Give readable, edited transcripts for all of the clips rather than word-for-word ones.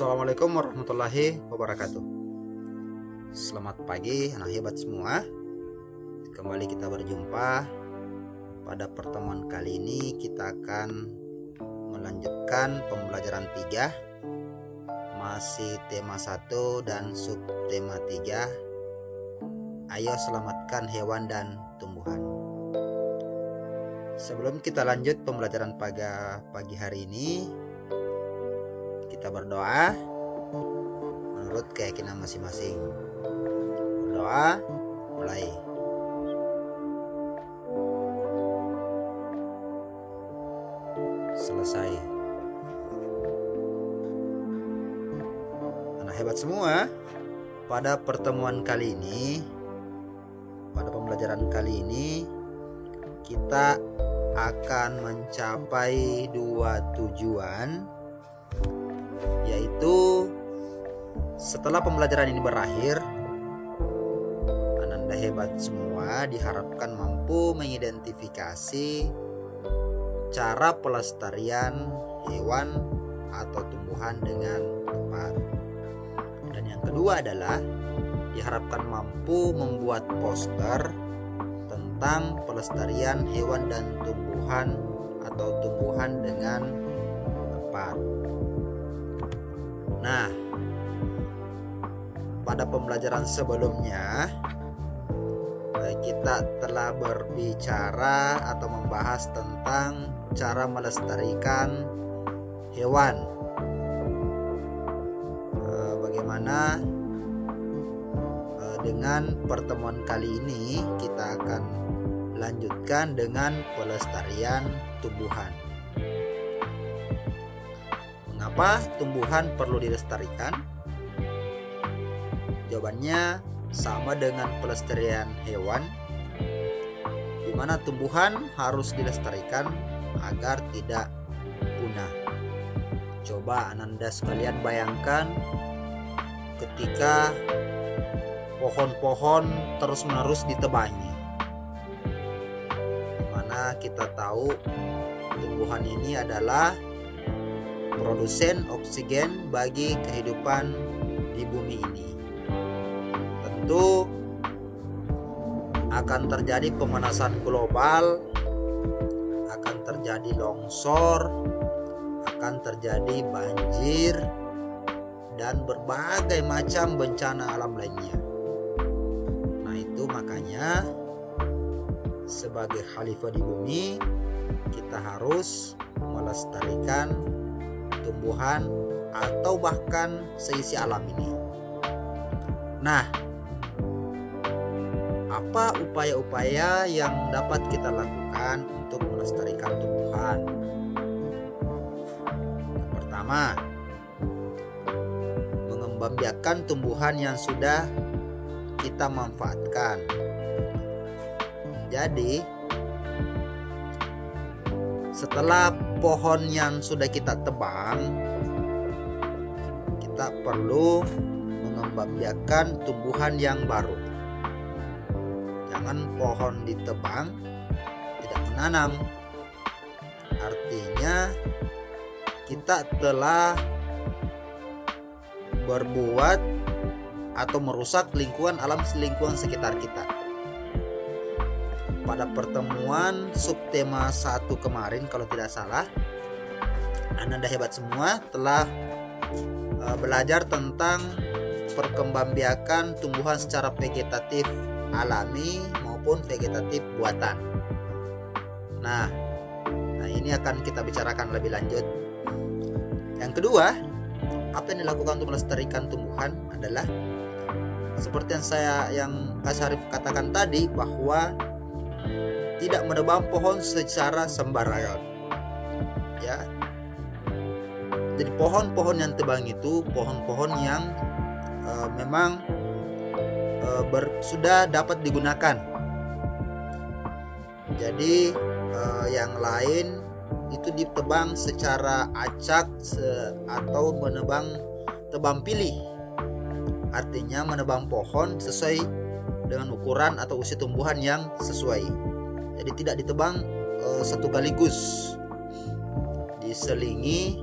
Assalamualaikum warahmatullahi wabarakatuh. Selamat pagi anak hebat semua. Kembali kita berjumpa. Pada pertemuan kali ini kita akan melanjutkan pembelajaran 3. Masih tema 1 dan subtema 3. Ayo selamatkan hewan dan tumbuhan. Sebelum kita lanjut pembelajaran pagi hari ini, kita berdoa menurut keyakinan masing-masing. Berdoa, mulai. Selesai. Anak hebat semua, pada pertemuan kali ini, pada pembelajaran kali ini, kita akan mencapai 2 tujuan, yaitu setelah pembelajaran ini berakhir, Ananda hebat semua diharapkan mampu mengidentifikasi cara pelestarian hewan atau tumbuhan dengan tepat. Dan yang kedua adalah diharapkan mampu membuat poster tentang pelestarian hewan dan tumbuhan atau tumbuhan dengan tepat. Nah, pada pembelajaran sebelumnya kita telah berbicara atau membahas tentang cara melestarikan hewan. Bagaimana dengan pertemuan kali ini kita akan lanjutkan dengan pelestarian tumbuhan. Mengapa tumbuhan perlu dilestarikan? Jawabannya sama dengan pelestarian hewan, di mana tumbuhan harus dilestarikan agar tidak punah. Coba Ananda sekalian bayangkan ketika pohon-pohon terus-menerus ditebangi, di mana kita tahu tumbuhan ini adalah produsen oksigen bagi kehidupan di bumi ini. Tentu akan terjadi pemanasan global, akan terjadi longsor, akan terjadi banjir, dan berbagai macam bencana alam lainnya. Nah, itu makanya sebagai khalifah di bumi, kita harus melestarikan tumbuhan atau bahkan seisi alam ini. Nah, apa upaya-upaya yang dapat kita lakukan untuk melestarikan tumbuhan? Yang pertama, mengembangbiakan tumbuhan yang sudah kita manfaatkan. Jadi, setelah pohon yang sudah kita tebang, kita perlu mengembangbiakan tumbuhan yang baru. Jangan pohon ditebang, tidak menanam. Artinya kita telah berbuat atau merusak lingkungan sekitar kita. Pada pertemuan subtema 1 kemarin, kalau tidak salah, Ananda hebat semua telah belajar tentang perkembangbiakan tumbuhan secara vegetatif alami maupun vegetatif buatan. Nah, ini akan kita bicarakan lebih lanjut. Yang kedua, apa yang dilakukan untuk melestarikan tumbuhan adalah seperti yang Kak Syarif katakan tadi, bahwa tidak menebang pohon secara sembarangan. Ya. Jadi pohon-pohon yang tebang itu pohon-pohon yang memang sudah dapat digunakan. Jadi yang lain itu ditebang secara acak atau menebang tebang pilih. Artinya menebang pohon sesuai dengan ukuran atau usia tumbuhan yang sesuai. Jadi tidak ditebang satu sekaligus, diselingi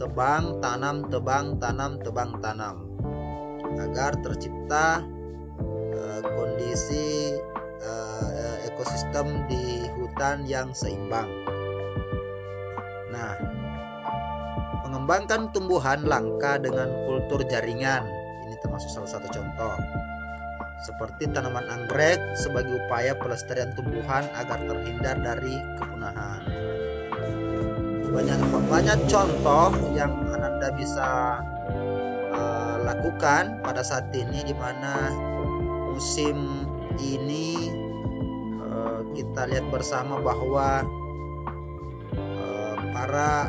tebang, tanam, tebang, tanam, tebang, tanam, agar tercipta kondisi ekosistem di hutan yang seimbang. Nah, mengembangkan tumbuhan langka dengan kultur jaringan ini termasuk salah satu contoh. Seperti tanaman anggrek sebagai upaya pelestarian tumbuhan agar terhindar dari kepunahan. Banyak contoh yang Ananda bisa lakukan pada saat ini, di mana musim ini kita lihat bersama bahwa para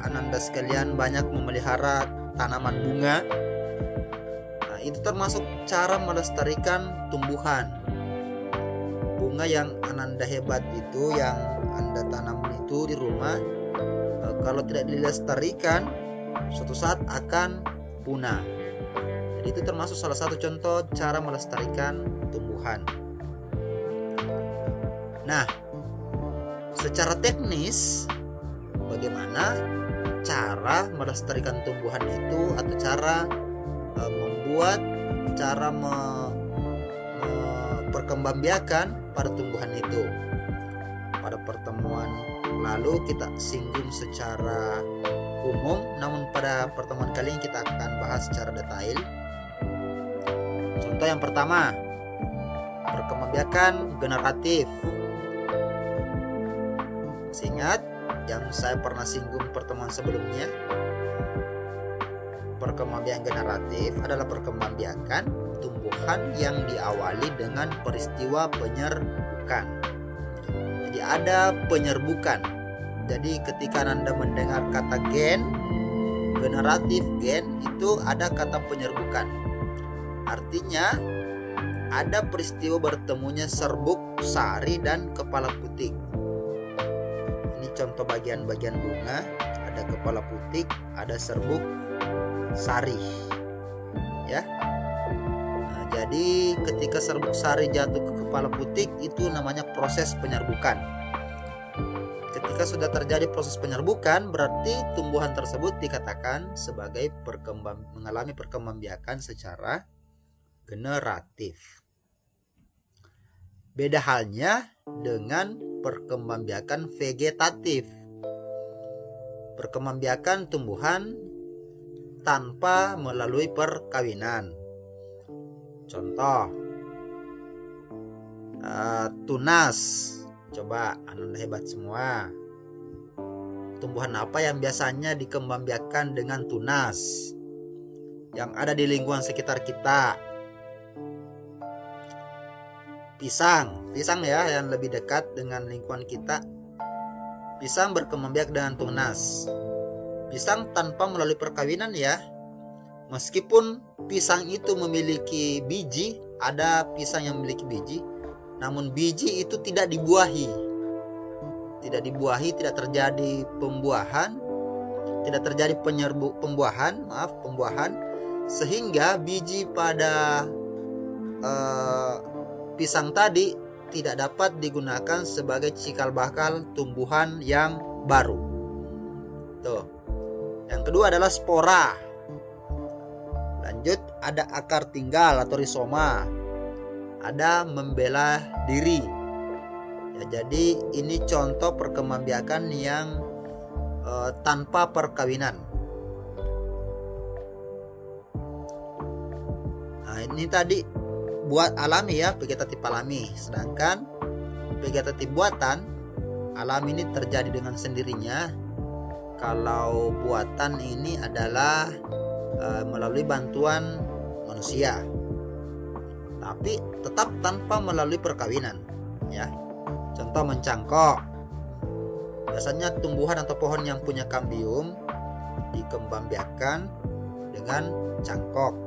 Ananda sekalian banyak memelihara tanaman bunga. Nah, itu termasuk cara melestarikan tumbuhan. Bunga yang Ananda hebat itu, yang Anda tanam itu di rumah, kalau tidak dilestarikan suatu saat akan punah. Jadi itu termasuk salah satu contoh cara melestarikan tumbuhan. Nah, secara teknis bagaimana cara melestarikan tumbuhan itu, atau cara memperkembangbiakan pada tumbuhan itu. Pada pertemuan lalu kita singgung secara umum, namun pada pertemuan kali ini kita akan bahas secara detail. Contoh yang pertama, perkembangbiakan generatif. Masih ingat yang saya pernah singgung pertemuan sebelumnya? Perkembangbiakan generatif adalah perkembangbiakan tumbuhan yang diawali dengan peristiwa penyerbukan. Jadi ada penyerbukan. Jadi ketika Anda mendengar kata gen, generatif gen, itu ada kata penyerbukan. Artinya ada peristiwa bertemunya serbuk, sari, dan kepala putik. Ini contoh bagian-bagian bunga. Ada kepala putik, ada serbuk, sari, ya. Nah, jadi ketika serbuk sari jatuh ke kepala putik, itu namanya proses penyerbukan. Ketika sudah terjadi proses penyerbukan, berarti tumbuhan tersebut dikatakan sebagai mengalami perkembangbiakan secara generatif. Beda halnya dengan perkembangbiakan vegetatif. Perkembangbiakan tumbuhan tanpa melalui perkawinan. Contoh, tunas. Coba Ananda hebat semua. Tumbuhan apa yang biasanya dikembangbiakan dengan tunas yang ada di lingkungan sekitar kita? Pisang ya, yang lebih dekat dengan lingkungan kita. Pisang berkembangbiak dengan tunas. Pisang tanpa melalui perkawinan ya. Meskipun pisang itu memiliki biji, ada pisang yang memiliki biji, namun biji itu tidak dibuahi. Tidak terjadi pembuahan, tidak terjadi pembuahan, sehingga biji pada pisang tadi tidak dapat digunakan sebagai cikal bakal tumbuhan yang baru. Tuh. Yang kedua adalah spora. Lanjut, ada akar tinggal atau rizoma. Ada membela diri. Ya, jadi ini contoh perkembangbiakan yang tanpa perkawinan. Nah, ini tadi buat alami ya, vegetatif alami. Sedangkan vegetatif buatan, alami ini terjadi dengan sendirinya. Kalau buatan ini adalah melalui bantuan manusia, tapi tetap tanpa melalui perkawinan ya. Contoh mencangkok. Biasanya tumbuhan atau pohon yang punya kambium dikembangbiakan dengan cangkok.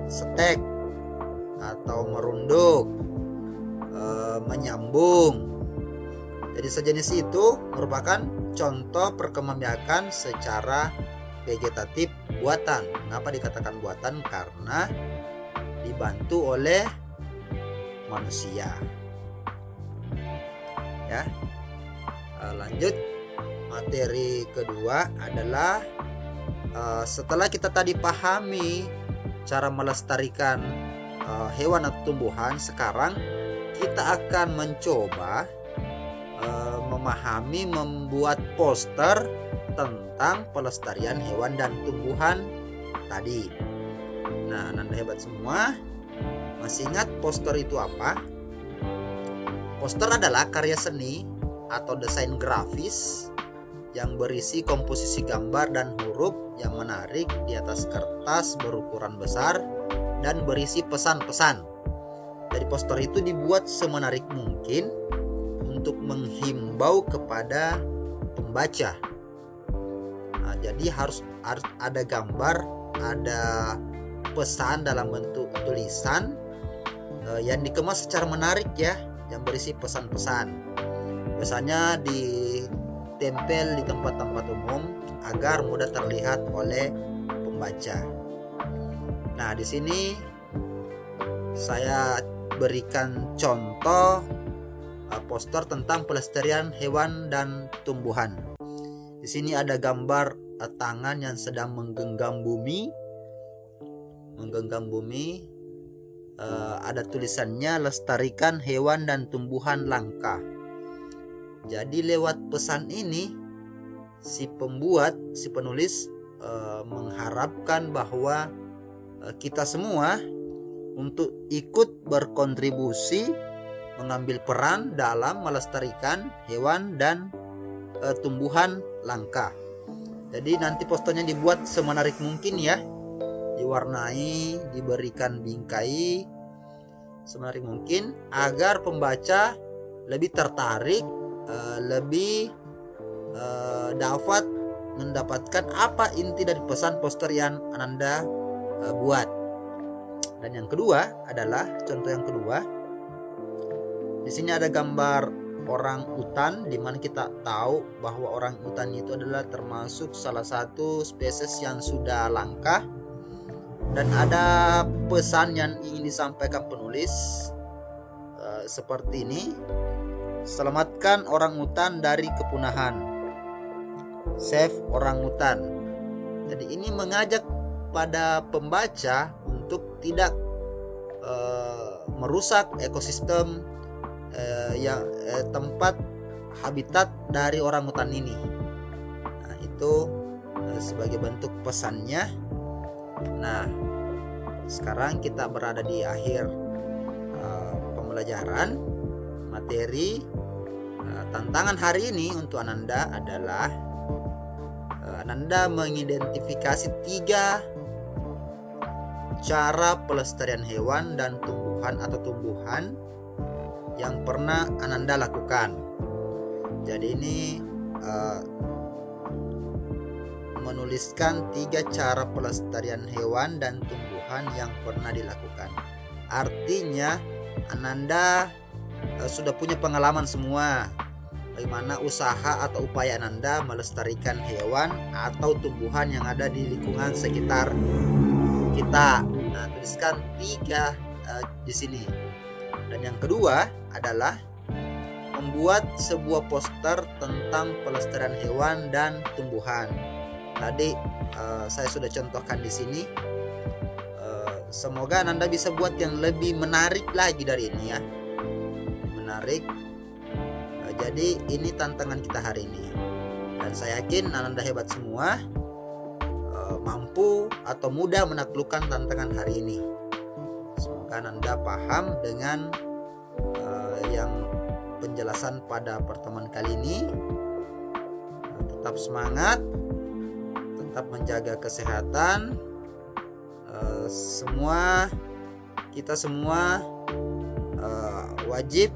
Setek atau merunduk, menyambung. Jadi sejenis itu merupakan contoh perkembangbiakan secara vegetatif buatan. Mengapa dikatakan buatan? Karena dibantu oleh manusia. Ya. Lanjut, materi kedua adalah setelah kita tadi pahami cara melestarikan hewan atau tumbuhan, sekarang kita akan mencoba memahami membuat poster tentang pelestarian hewan dan tumbuhan tadi. Nah, Ananda hebat semua. Masih ingat poster itu apa? Poster adalah karya seni atau desain grafis yang berisi komposisi gambar dan huruf yang menarik di atas kertas berukuran besar dan berisi pesan-pesan. Jadi poster itu dibuat semenarik mungkin untuk menghimbau kepada pembaca. Nah, jadi harus ada gambar, ada pesan dalam bentuk tulisan yang dikemas secara menarik ya, yang berisi pesan-pesan. Biasanya ditempel di tempat-tempat umum agar mudah terlihat oleh pembaca. Nah, di sini saya berikan contoh poster tentang pelestarian hewan dan tumbuhan. Di sini ada gambar tangan yang sedang menggenggam bumi. Ada tulisannya lestarikan hewan dan tumbuhan langka. Jadi lewat pesan ini si penulis mengharapkan bahwa kita semua untuk ikut berkontribusi mengambil peran dalam melestarikan hewan dan tumbuhan langka. Jadi nanti posternya dibuat semenarik mungkin ya, diwarnai, diberikan bingkai semenarik mungkin agar pembaca lebih tertarik, lebih dapat mendapatkan apa inti dari pesan poster yang Ananda buat. Dan yang kedua adalah contoh yang kedua. Di sini ada gambar orang utan, di mana kita tahu bahwa orang utan itu adalah termasuk salah satu spesies yang sudah langka. Dan ada pesan yang ingin disampaikan penulis seperti ini: selamatkan orang utan dari kepunahan, save orang utan. Jadi ini mengajak pada pembaca untuk tidak merusak ekosistem tempat habitat dari orang utan ini. Nah, itu sebagai bentuk pesannya. Nah, sekarang kita berada di akhir pembelajaran materi. Tantangan hari ini untuk Ananda adalah Ananda mengidentifikasi 3 cara pelestarian hewan dan tumbuhan atau tumbuhan yang pernah Ananda lakukan. Jadi ini menuliskan 3 cara pelestarian hewan dan tumbuhan yang pernah dilakukan. Artinya Ananda sudah punya pengalaman semua bagaimana usaha atau upaya Ananda melestarikan hewan atau tumbuhan yang ada di lingkungan sekitar kita. Nah, tuliskan 3 di sini. Dan yang kedua adalah membuat sebuah poster tentang pelestarian hewan dan tumbuhan. Tadi saya sudah contohkan di sini. Semoga Ananda bisa buat yang lebih menarik lagi dari ini ya. Menarik. Jadi ini tantangan kita hari ini. Dan saya yakin Ananda hebat semua. Mampu atau mudah menaklukkan tantangan hari ini. Semoga Ananda paham dengan yang penjelasan pada pertemuan kali ini. Tetap semangat, tetap menjaga kesehatan. Kita semua wajib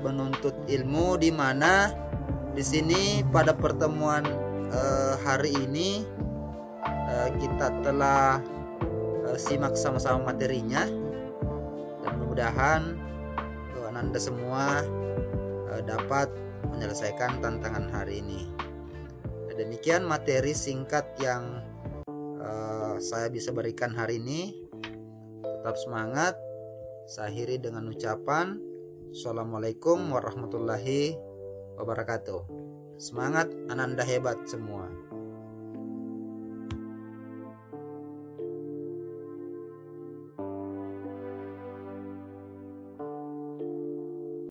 menuntut ilmu, di mana di sini pada pertemuan hari ini kita telah simak sama-sama materinya, dan mudah-mudahan Ananda semua dapat menyelesaikan tantangan hari ini. Demikian materi singkat yang saya bisa berikan hari ini. Tetap semangat. Saya akhiri dengan ucapan Assalamualaikum warahmatullahi wabarakatuh. Semangat, Ananda hebat semua.